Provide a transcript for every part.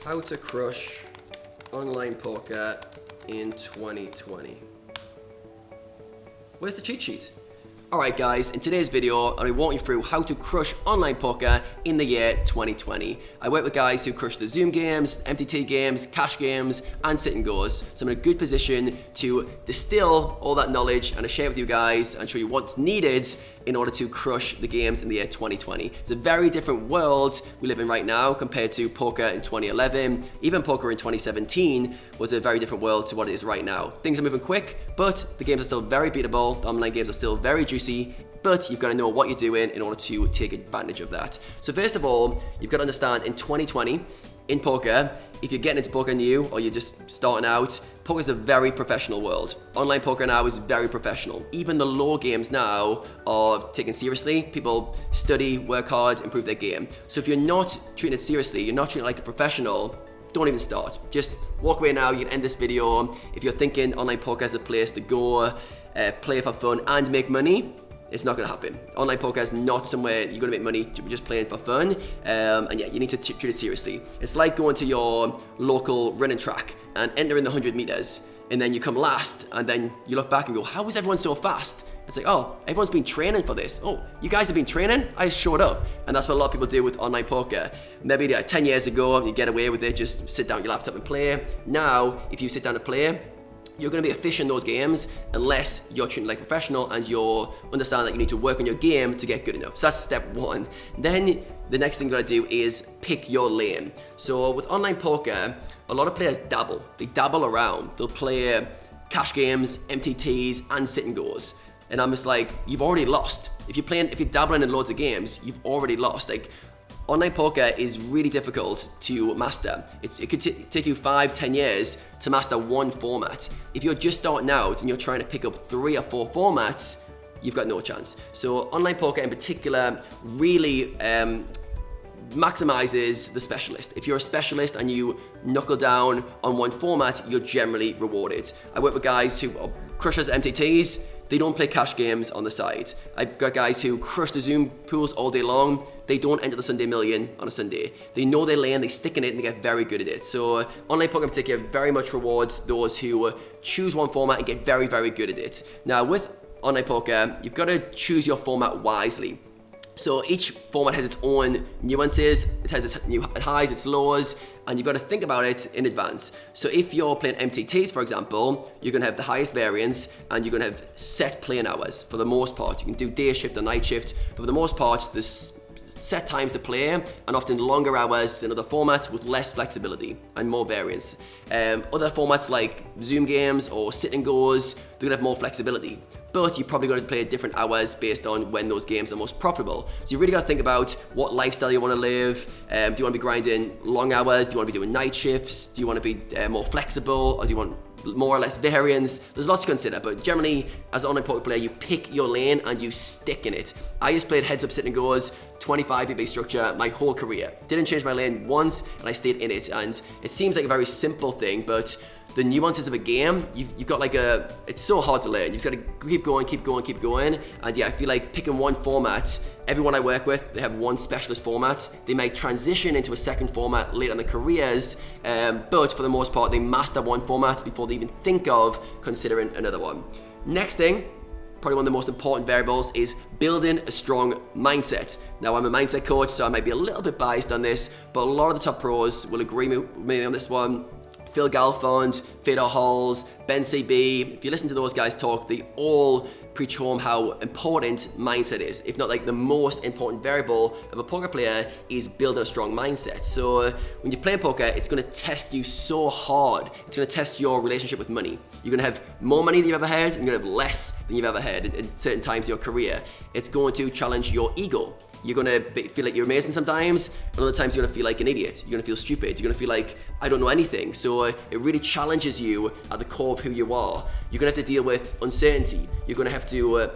How to crush online poker in 2020. Where's the cheat sheet? Alright guys, in today's video, I'll be walking you through how to crush online poker in the year 2020. I work with guys who crush the Zoom games, MTT games, cash games, and sit and goes. So I'm in a good position to distill all that knowledge and to share it with you guys and show you what's needed in order to crush the games in the year 2020. It's a very different world we live in right now compared to poker in 2011. Even poker in 2017 was a very different world to what it is right now. Things are moving quick, but the games are still very beatable. The online games are still very juicy, but you've got to know what you're doing in order to take advantage of that. So first of all, you've got to understand in 2020, in poker, if you're getting into poker new or you're just starting out, poker is a very professional world. Online poker now is very professional. Even the low games now are taken seriously. People study, work hard, improve their game. So if you're not treating it seriously, you're not treating it like a professional, don't even start. Just walk away now. You can end this video. If you're thinking online poker is a place to go, play for fun and make money, it's not going to happen. Online poker is not somewhere you're going to make money just playing for fun. And yeah, you need to treat it seriously. It's like going to your local running track and entering the 100 meters, and then you come last, and then you look back and go, how is everyone so fast? It's like, oh, everyone's been training for this. Oh, you guys have been training? I just showed up. And that's what a lot of people do with online poker. Maybe 10 years ago, you get away with it, just sit down at your laptop and play. Now, if you sit down and play, you're going to be efficient in those games unless you're treated like a professional and you're understand that you need to work on your game to get good enough. So that's step one. Then the next thing you got to do is pick your lane. So with online poker, a lot of players dabble. They dabble around. They'll play cash games, MTTs, and sit and goes. And I'm just like, you've already lost. If you're dabbling in loads of games, you've already lost. Like, online poker is really difficult to master. It could take you 5-10 years to master one format. If you're just starting out and you're trying to pick up 3 or 4 formats, you've got no chance. So online poker in particular really maximizes the specialist. If you're a specialist and you knuckle down on one format, you're generally rewarded. I work with guys who are crushers at MTTs. They don't play cash games on the side. I've got guys who crush the Zoom pools all day long. They don't enter the Sunday Million on a Sunday. They know their lane, they stick in it, and they get very good at it. So online poker in particular very much rewards those who choose one format and get very, very good at it. Now with online poker, you've got to choose your format wisely. So each format has its own nuances, it has its highs, its lows, and you've got to think about it in advance. So if you're playing MTTs, for example, you're going to have the highest variance and you're going to have set playing hours for the most part. You can do day shift or night shift, but for the most part, there's set times to play and often longer hours than other formats with less flexibility and more variance. Other formats like Zoom games or sit and goes, they're going to have more flexibility. But you're probably going to play different hours based on when those games are most profitable. So you really got to think about what lifestyle you want to live. Do you want to be grinding long hours? Do you want to be doing night shifts? Do you want to be more flexible? Or do you want more or less variance? There's lots to consider, but generally, as an online poker player, you pick your lane and you stick in it. I just played heads up sit and goes, 25 base structure my whole career. Didn't change my lane once, and I stayed in it. And it seems like a very simple thing, but the nuances of a game, you've got it's so hard to learn. You've got to keep going. And yeah, I feel like picking one format, everyone I work with, they have one specialist format. They might transition into a second format later in their careers, but for the most part, they master one format before they even think of considering another one. Next thing, probably one of the most important variables is building a strong mindset. Now, I'm a mindset coach, so I might be a little bit biased on this, but a lot of the top pros will agree with me on this one. Phil Galfond, Fedor Halls, Ben CB, if you listen to those guys talk, they all preach home how important mindset is. If not like the most important variable of a poker player is building a strong mindset. So when you're playing poker, it's going to test you so hard. It's going to test your relationship with money. You're going to have more money than you've ever had, and you're going to have less than you've ever had at certain times of your career. It's going to challenge your ego. You're gonna feel like you're amazing sometimes, and other times you're gonna feel like an idiot. You're gonna feel stupid. You're gonna feel like, I don't know anything. So it really challenges you at the core of who you are. You're gonna have to deal with uncertainty. You're gonna have to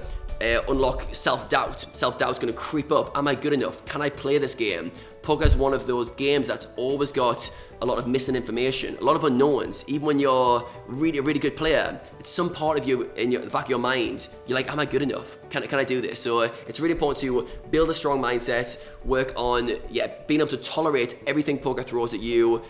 unlock self-doubt. Self-doubt's gonna creep up. Am I good enough? Can I play this game? Poker is one of those games that's always got a lot of missing information, a lot of unknowns. Even when you're really a really good player, it's some part of you in the back of your mind, you're like, am I good enough? Can I do this? So it's really important to build a strong mindset, work on being able to tolerate everything poker throws at you.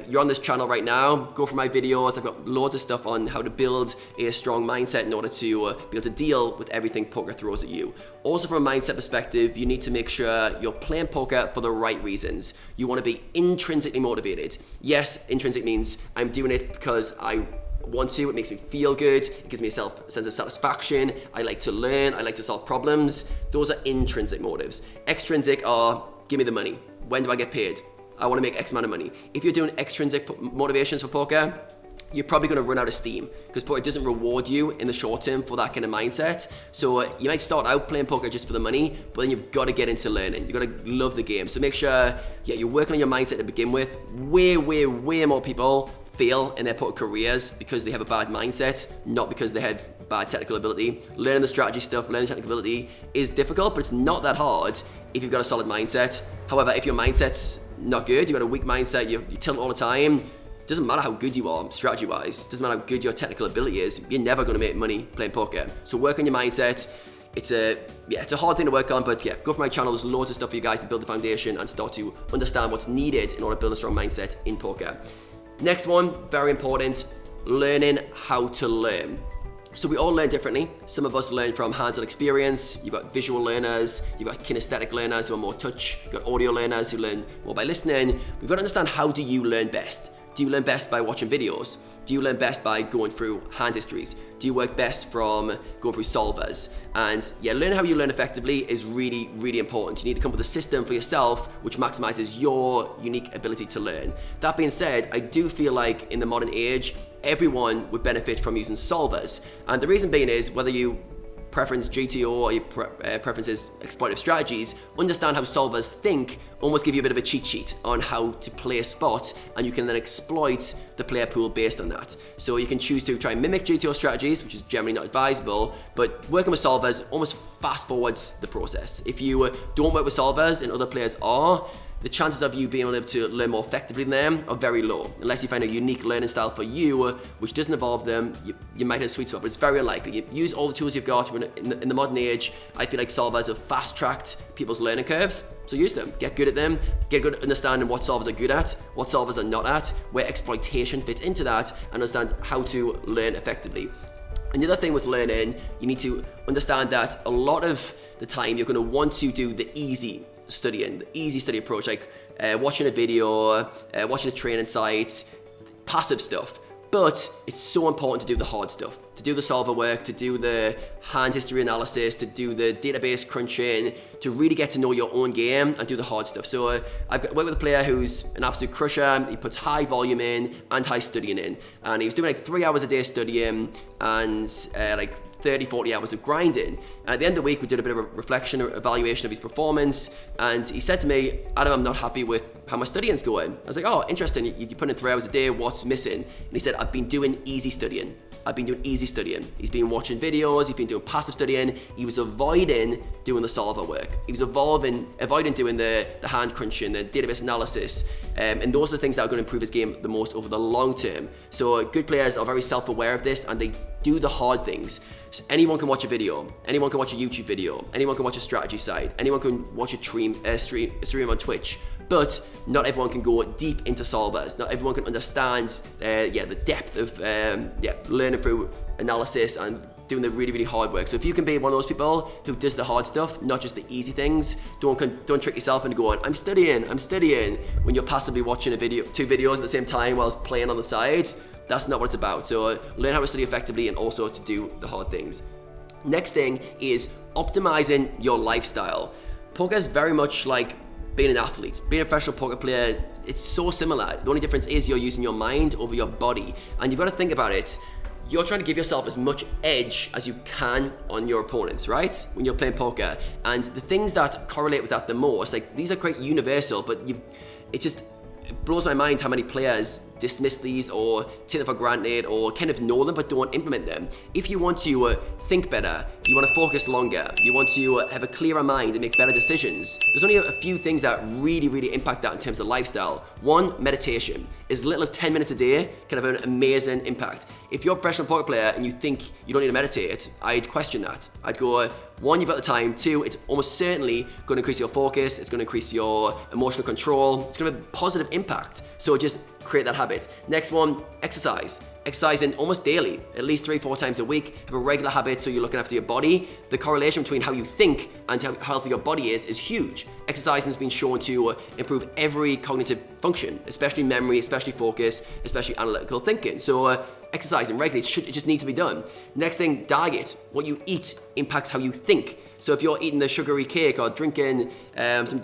You're on this channel right now, go for my videos. I've got loads of stuff on how to build a strong mindset in order to be able to deal with everything poker throws at you. Also, from a mindset perspective, you need to make sure you're playing poker for the right reasons. You want to be intrinsically motivated. Yes, intrinsic means I'm doing it because I want to, it makes me feel good, it gives me a sense of satisfaction, I like to learn, I like to solve problems. Those are intrinsic motives. Extrinsic are, give me the money. When do I get paid? I want to make X amount of money. If you're doing extrinsic motivations for poker, you're probably going to run out of steam because poker doesn't reward you in the short term for that kind of mindset. So you might start out playing poker just for the money, but then you've got to get into learning. You've got to love the game. So make sure you're working on your mindset to begin with. Way more people fail in their poker careers because they have a bad mindset, not because they have bad technical ability. Learning the strategy stuff, learning technical ability is difficult, but it's not that hard if you've got a solid mindset. However, if your mindset's not good, you've got a weak mindset, you tilt all the time, doesn't matter how good you are strategy-wise, doesn't matter how good your technical ability is, you're never going to make money playing poker. So work on your mindset. It's a hard thing to work on, but go for my channel. There's loads of stuff for you guys to build the foundation and start to understand what's needed in order to build a strong mindset in poker. Next one, very important, learning how to learn. So we all learn differently. Some of us learn from hands-on experience. You've got visual learners, you've got kinesthetic learners who are more touch, you've got audio learners who learn more by listening. We've got to understand, how do you learn best? Do you learn best by watching videos? Do you learn best by going through hand histories? Do you work best from going through solvers? And learning how you learn effectively is really, really important. You need to come up with a system for yourself which maximizes your unique ability to learn. That being said, I do feel like in the modern age, everyone would benefit from using solvers. And the reason being is, whether you preference GTO or your preferences exploitative strategies, understand how solvers think, almost give you a bit of a cheat sheet on how to play a spot, and you can then exploit the player pool based on that. So you can choose to try and mimic GTO strategies, which is generally not advisable, but working with solvers almost fast forwards the process. If you don't work with solvers and other players are, the chances of you being able to learn more effectively than them are very low. Unless you find a unique learning style for you, which doesn't involve them, you might hit a sweet spot, but it's very unlikely. You use all the tools you've got. In the modern age, I feel like solvers have fast-tracked people's learning curves, so use them. Get good at them, get good at understanding what solvers are good at, what solvers are not at, where exploitation fits into that, and understand how to learn effectively. Another thing with learning, you need to understand that a lot of the time you're going to want to do the easy study approach, like watching a video, watching a training site, passive stuff. But it's so important to do the hard stuff, to do the solver work, to do the hand history analysis, to do the database crunching, to really get to know your own game and do the hard stuff. So I've worked with a player who's an absolute crusher. He puts high volume in and high studying in, and he was doing like 3 hours a day studying and like 30, 40 hours of grinding. And at the end of the week, we did a bit of a reflection or evaluation of his performance. And he said to me, Adam, I'm not happy with how my studying's going. I was like, oh, interesting. You put in 3 hours a day. What's missing? And he said, I've been doing easy studying. He's been watching videos. He's been doing passive studying. He was avoiding doing the solver work. He was avoiding doing the hand crunching, the database analysis. And those are the things that are going to improve his game the most over the long term. So good players are very self-aware of this, and they do the hard things. So anyone can watch a video, anyone can watch a YouTube video, anyone can watch a strategy site, anyone can watch a stream on Twitch, but not everyone can go deep into solvers. Not everyone can understand the depth of learning through analysis and doing the really, really hard work. So if you can be one of those people who does the hard stuff, not just the easy things, don't trick yourself into going, I'm studying, when you're passively watching two videos at the same time whilst playing on the side. That's not what it's about. So learn how to study effectively and also to do the hard things. Next thing is optimizing your lifestyle. Poker is very much like being an athlete. Being a professional poker player, it's so similar. The only difference is you're using your mind over your body. And you've got to think about it. You're trying to give yourself as much edge as you can on your opponents, right? When you're playing poker. And the things that correlate with that the most, like these are quite universal, but it blows my mind how many players dismiss these or take them for granted or kind of know them but don't implement them. If you want to think better, you want to focus longer, you want to have a clearer mind and make better decisions, there's only a few things that really impact that in terms of lifestyle. One, meditation. As little as 10 minutes a day can have an amazing impact. If you're a professional poker player and you think you don't need to meditate, I'd question that. I'd go, one, you've got the time. Two, it's almost certainly going to increase your focus, it's going to increase your emotional control, it's going to have a positive impact. So just create that habit. Next one, exercise. Exercising almost daily, at least 3-4 times a week. Have a regular habit so you're looking after your body. The correlation between how you think and how healthy your body is huge. Exercising has been shown to improve every cognitive function, especially memory, especially focus, especially analytical thinking. So exercising regularly, it just needs to be done. Next thing, diet. What you eat impacts how you think. So if you're eating the sugary cake or drinking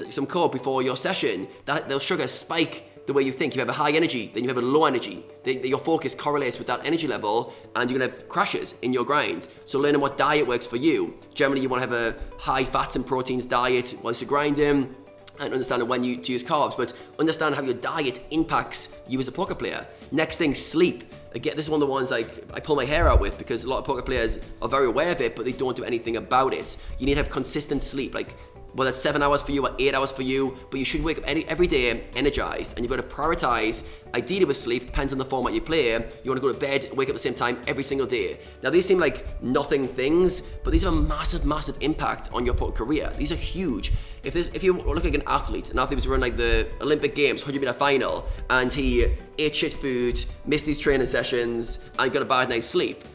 some Coke before your session, those sugars spike the way you think. You have a high energy, then you have a low energy. Your focus correlates with that energy level and you're gonna have crashes in your grind. So learning what diet works for you. Generally you wanna have a high fats and proteins diet whilst you're grinding and understanding when to use carbs, but understand how your diet impacts you as a poker player. Next thing, sleep. Again, this is one of the ones I pull my hair out with because a lot of poker players are very aware of it, but they don't do anything about it. You need to have consistent sleep, like whether it's 7 hours for you or 8 hours for you, but you should wake up every day energized, and you've got to prioritize, ideally with sleep, depends on the format you play. You want to go to bed, wake up at the same time every single day. Now these seem like nothing things, but these have a massive impact on your poker career. These are huge. If you look like an athlete was running like the Olympic Games, 100-meter final, and he ate shit food, missed these training sessions, and got a bad night's sleep,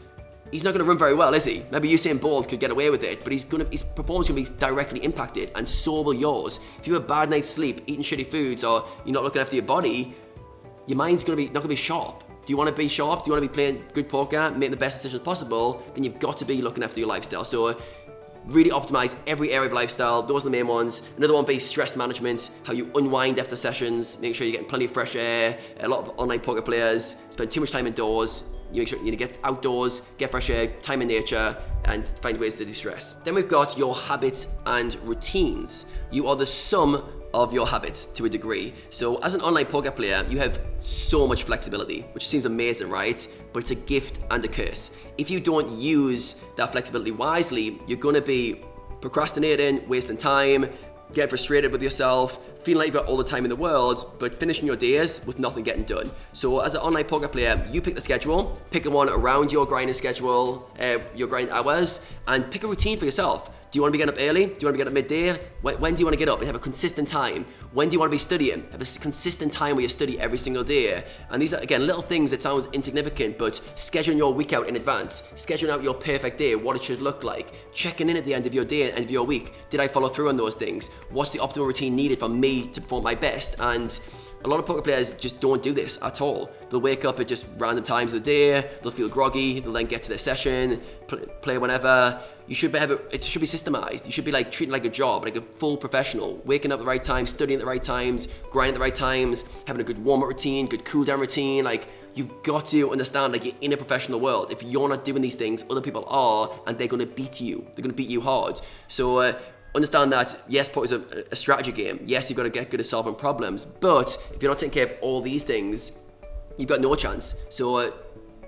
he's not going to run very well, is he? Maybe Usain Bolt could get away with it, but his performance is going to be directly impacted, and so will yours. If you have a bad night's sleep, eating shitty foods, or you're not looking after your body, your mind's not going to be sharp. Do you want to be sharp? Do you want to be playing good poker, making the best decisions possible? Then you've got to be looking after your lifestyle. So really optimize every area of lifestyle. Those are the main ones. Another one be stress management, how you unwind after sessions, make sure you're getting plenty of fresh air. A lot of online poker players spend too much time indoors. You make sure you get outdoors, get fresh air, time in nature, and find ways to de-stress. Then we've got your habits and routines. You are the sum of your habits to a degree. So as an online poker player, you have so much flexibility, which seems amazing, right? But it's a gift and a curse. If you don't use that flexibility wisely, you're gonna be procrastinating, wasting time, getting frustrated with yourself, feeling like you've got all the time in the world, but finishing your days with nothing getting done. So as an online poker player, you pick the schedule, pick one around your grinding schedule, your grind hours, and pick a routine for yourself. Do you want to be getting up early? Do you want to be getting up midday? When do you want to get up and have a consistent time? When do you want to be studying? Have a consistent time where you study every single day. And these are, again, little things that sounds insignificant, but scheduling your week out in advance, scheduling out your perfect day, what it should look like, checking in at the end of your day and end of your week. Did I follow through on those things? What's the optimal routine needed for me to perform my best? And a lot of poker players just don't do this at all. They'll wake up at just random times of the day, they'll feel groggy, they'll then get to their session, play whenever. It should be systemized. You should be like treated like a job, like a full professional, waking up at the right time, studying at the right times, grinding at the right times, having a good warm-up routine, good cool-down routine. Like, you've got to understand, like, you're in a professional world. If you're not doing these things, other people are, and they're gonna beat you. They're gonna beat you hard. So understand that, yes, poker is a strategy game. Yes, you've got to get good at solving problems, but if you're not taking care of all these things, you've got no chance. So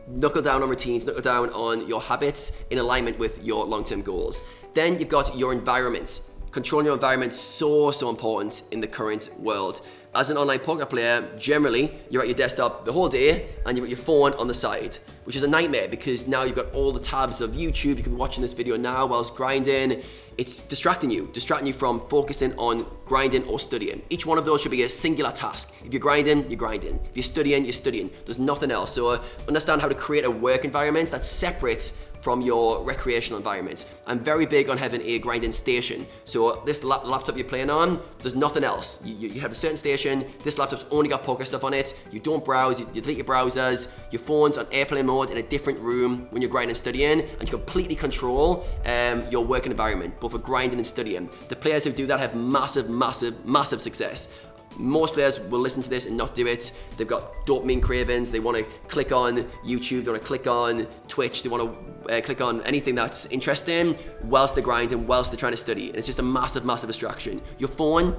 knuckle down on routines, knuckle down on your habits in alignment with your long-term goals. Then you've got your environment. Controlling your environment is so important in the current world. As an online poker player, generally, you're at your desktop the whole day and you've got your phone on the side, which is a nightmare because now you've got all the tabs of YouTube. You could be watching this video now whilst grinding. It's distracting you from focusing on grinding or studying. Each one of those should be a singular task. If you're grinding, you're grinding. If you're studying. There's nothing else. So understand how to create a work environment that's separate from your recreational environment. I'm very big on having a grinding station. So this laptop you're playing on, there's nothing else. You have a certain station, this laptop's only got poker stuff on it, you don't browse, you delete your browsers, your phone's on airplane mode in a different room when you're grinding and studying, and you completely control your working environment, both for grinding and studying. The players who do that have massive success. Most players will listen to this and not do it. They've got dopamine cravings. They want to click on YouTube. They want to click on Twitch. They want to click on anything that's interesting whilst they're grinding, whilst they're trying to study. And it's just a massive distraction. Your phone,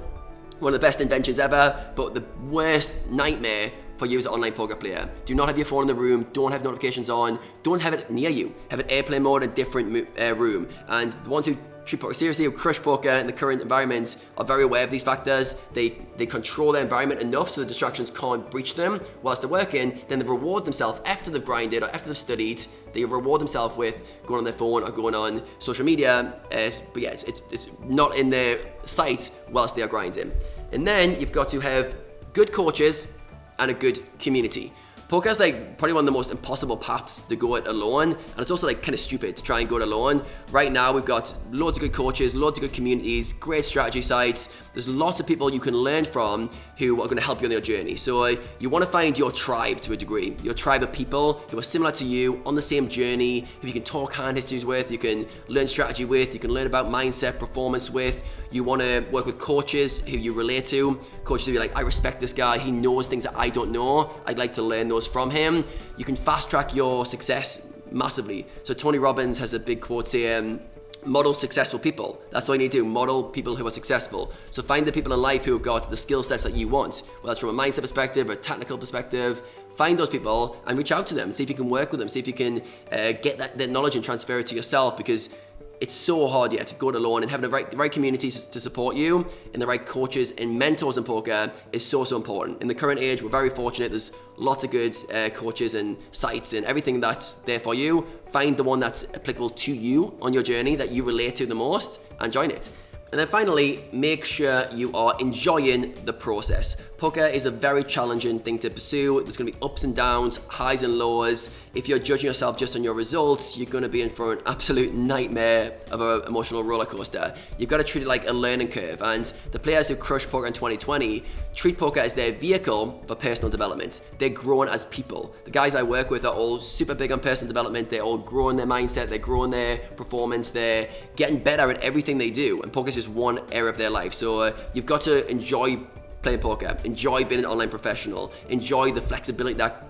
one of the best inventions ever, but the worst nightmare for you as an online poker player. Do not have your phone in the room, don't have notifications on, don't have it near you. Have it airplane mode in a different room. And the ones who treat poker seriously, who crush poker in the current environment, are very aware of these factors. They control their environment enough so the distractions can't breach them whilst they're working. Then they reward themselves after they've grinded or after they've studied. They reward themselves with going on their phone or going on social media. But yeah, it's not in their sight whilst they are grinding. And then you've got to have good coaches and a good community. Poker is like probably one of the most impossible paths to go it alone, and it's also like kind of stupid to try and go it alone. Right now we've got loads of good coaches, loads of good communities, great strategy sites. There's lots of people you can learn from who are going to help you on your journey. So you want to find your tribe to a degree, your tribe of people who are similar to you on the same journey, who you can talk hand histories with, you can learn strategy with, you can learn about mindset, performance with. You want to work with coaches who you relate to, coaches who you're like, I respect this guy, he knows things that I don't know, I'd like to learn those from him. You can fast track your success massively. So Tony Robbins has a big quote saying, model successful people. That's all you need to do, model people who are successful. So find the people in life who have got the skill sets that you want, whether that's from a mindset perspective or a technical perspective. Find those people and reach out to them, see if you can work with them, see if you can get that knowledge and transfer it to yourself, because it's so hard to go it alone, and having the right community to support you and the right coaches and mentors in poker is so important. In the current age, we're very fortunate. There's lots of good coaches and sites and everything that's there for you. Find the one that's applicable to you on your journey that you relate to the most and join it. And then finally, make sure you are enjoying the process. Poker is a very challenging thing to pursue. There's going to be ups and downs, highs and lows. If you're judging yourself just on your results, you're going to be in for an absolute nightmare of an emotional roller coaster. You've got to treat it like a learning curve. And the players who crush poker in 2020 treat poker as their vehicle for personal development. They're growing as people. The guys I work with are all super big on personal development. They're all growing their mindset. They're growing their performance. They're getting better at everything they do. And poker is just one area of their life. So you've got to enjoy playing poker, enjoy being an online professional, enjoy the flexibility that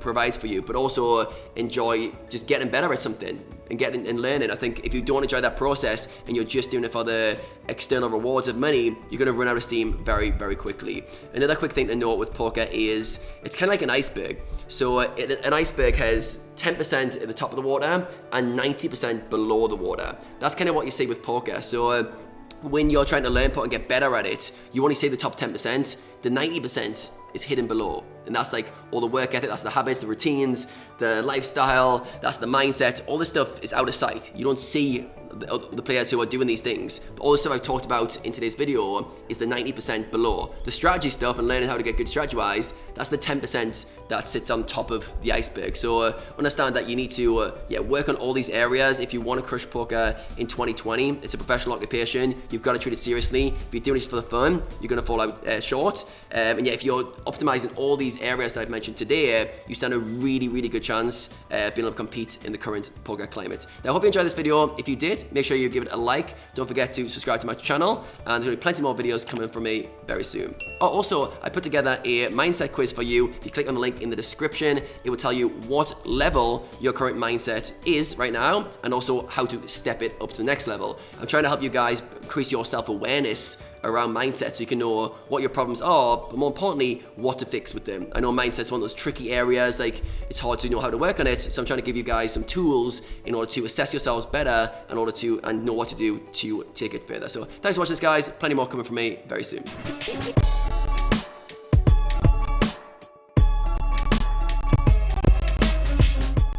provides for you, but also enjoy just getting better at something and getting and learning. I think if you don't enjoy that process and you're just doing it for the external rewards of money, you're going to run out of steam very, very quickly. Another quick thing to note with poker is it's kind of like an iceberg. So an iceberg has 10% at the top of the water and 90% below the water. That's kind of what you see with poker. So when you're trying to learn poker and get better at it, you only see the top 10%. The 90% is hidden below. And that's like all the work ethic, that's the habits, the routines, the lifestyle, that's the mindset. All this stuff is out of sight. You don't see the players who are doing these things. But all the stuff I've talked about in today's video is the 90% below. The strategy stuff and learning how to get good strategy-wise, that's the 10% that sits on top of the iceberg. So understand that you need to work on all these areas. If you want to crush poker in 2020, it's a professional occupation. You've got to treat it seriously. If you're doing this for the fun, you're going to fall out short. And if you're optimizing all these areas that I've mentioned today, you stand a really, really good chance being able to compete in the current poker climate. Now, I hope you enjoyed this video. If you did, make sure you give it a like. Don't forget to subscribe to my channel, and there's going to be plenty more videos coming from me very soon. Oh, also, I put together a mindset quiz for you. If you click on the link in the description, it will tell you what level your current mindset is right now, and also how to step it up to the next level. I'm trying to help you guys increase your self-awareness around mindset so you can know what your problems are, but more importantly, what to fix with them. I know mindset's one of those tricky areas, like it's hard to know how to work on it, so I'm trying to give you guys some tools in order to assess yourselves better and know what to do to take it further. So thanks for watching this, guys. Plenty more coming from me very soon.